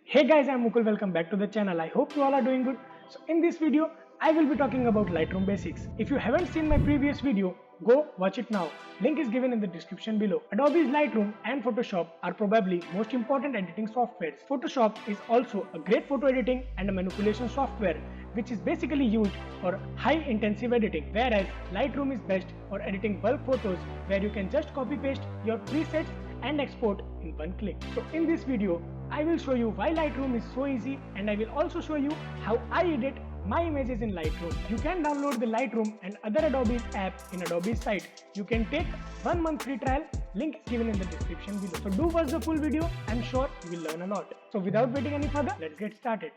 Hey guys, I'm Mukul. Welcome back to the channel. I hope you all are doing good. So in this video, I will be talking about Lightroom basics. If you haven't seen my previous video, go watch it now. Link is given in the description below. Adobe's Lightroom and Photoshop are probably most important editing softwares. Photoshop is also a great photo editing and a manipulation software which is basically used for high intensive editing, whereas Lightroom is best for editing bulk photos where you can just copy paste your presets and export in one click. So in this video, I will show you why Lightroom is so easy, and I will also show you how I edit my images in Lightroom. You can download the Lightroom and other Adobe app in Adobe's site. You can take 1 month free trial. Link is given in the description below. So do watch the full video. I'm sure you will learn a lot. So without waiting any further, let's get started.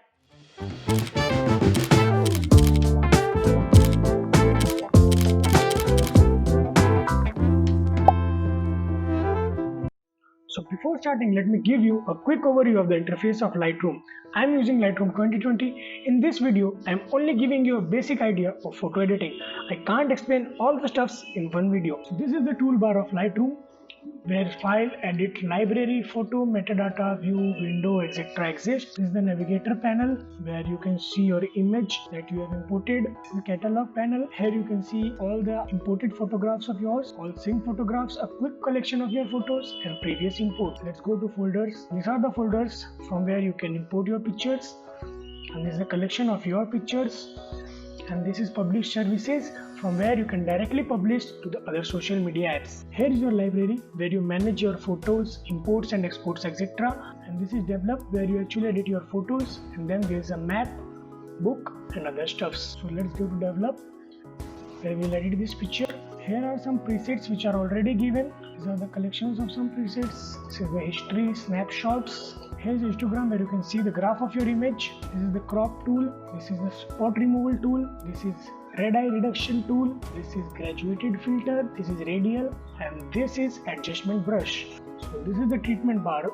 So before starting, let me give you a quick overview of the interface of Lightroom. I am using Lightroom 2020. In this video, I am only giving you a basic idea of photo editing. I can't explain all the stuffs in one video. So this is the toolbar of Lightroom, where file, edit, library, photo, metadata, view, window, etc. exists. This is the navigator panel where you can see your image that you have imported. This is the catalog panel. Here you can see all the imported photographs of yours, all sync photographs, a quick collection of your photos and previous imports. Let's go to folders. These are the folders from where you can import your pictures, and this is a collection of your pictures. And this is publish services, from where you can directly publish to the other social media apps. Here is your library where you manage your photos, imports and exports, etc. And this is develop, where you actually edit your photos, and then there is a map, book and other stuffs. So let's go to develop, where we'll edit this picture. Here are some presets which are already given. These are the collections of some presets. This is the history, snapshots. Here's the histogram, where you can see the graph of your image. This is the crop tool. This is the spot removal tool. This is red eye reduction tool. This is graduated filter. This is radial, and this is adjustment brush. So this is the treatment bar.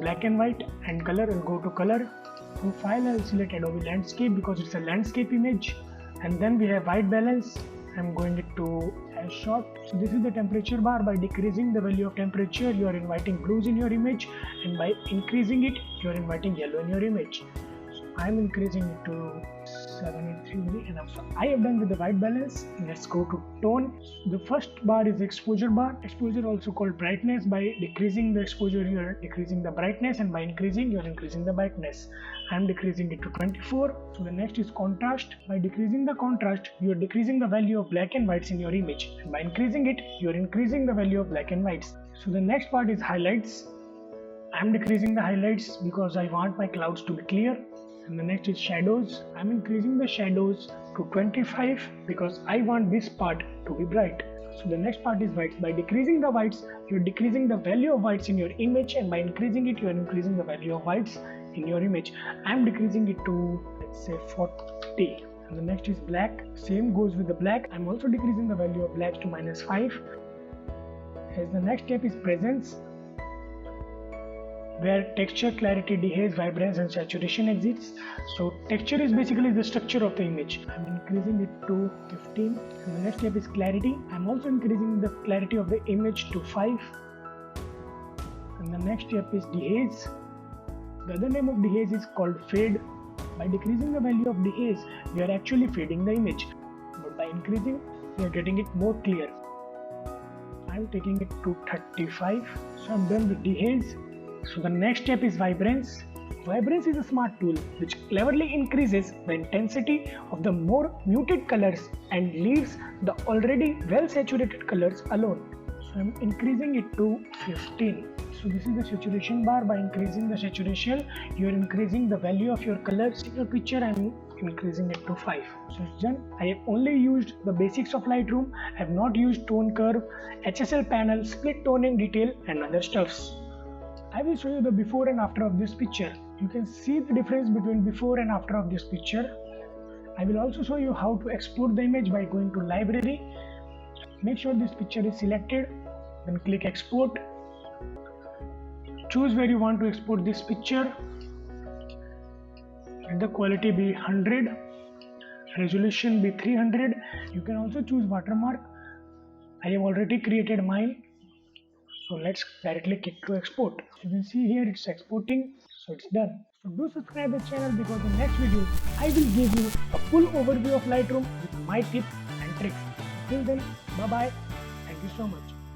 Black and white and color. I'll go to color. From file, I'll select Adobe Landscape because it's a landscape image. And then we have white balance. I'm going it to as short. So this is the temperature bar. By decreasing the value of temperature, you are inviting blues in your image, and by increasing it, you are inviting yellow in your image. So I'm increasing it to 783, and I have done with the white balance. Let's go to tone. The first bar is exposure bar. Exposure also called brightness. By decreasing the exposure, you are decreasing the brightness, and by increasing, you are increasing the brightness. I'm decreasing it to 24. So the next is contrast. By decreasing the contrast, you are decreasing the value of black and whites in your image, and by increasing it, you are increasing the value of black and whites. So the next part is highlights. I'm decreasing the highlights because I want my clouds to be clear. And the next is shadows. I'm increasing the shadows to 25 because I want this part to be bright. So the next part is whites. By decreasing the whites, you're decreasing the value of whites in your image, and by increasing it, you're increasing the value of whites in your image. I'm decreasing it to, let's say, 40. And the next is black. Same goes with the black. I'm also decreasing the value of blacks to -5. As the next step is presence, where texture, clarity, dehaze, vibrance and saturation exists. So texture is basically the structure of the image. I'm increasing it to 15. And the next step is clarity. I'm also increasing the clarity of the image to 5. And the next step is dehaze. The other name of dehaze is called fade. By decreasing the value of dehaze, we are actually fading the image, but by increasing, we are getting it more clear. I'm taking it to 35. So I'm done with dehaze. So the next step is vibrance. Vibrance is a smart tool which cleverly increases the intensity of the more muted colors and leaves the already well saturated colors alone. So I'm increasing it to 15. So this is the saturation bar. By increasing the saturation, you are increasing the value of your colors in your picture, and increasing it to 5. So it's done. I have only used the basics of Lightroom. I have not used tone curve, HSL panel, split toning detail and other stuffs. I will show you the before and after of this picture. You can see the difference between before and after of this picture. I will also show you how to export the image by going to library. Make sure this picture is selected, then click export. Choose where you want to export this picture. Let the quality be 100, resolution be 300. You can also choose watermark. I have already created mine. So let's directly click to export. You can see here it's exporting, so it's done. So do subscribe the channel because in next video I will give you a full overview of Lightroom with my tips and tricks. Till then, bye bye. Thank you so much.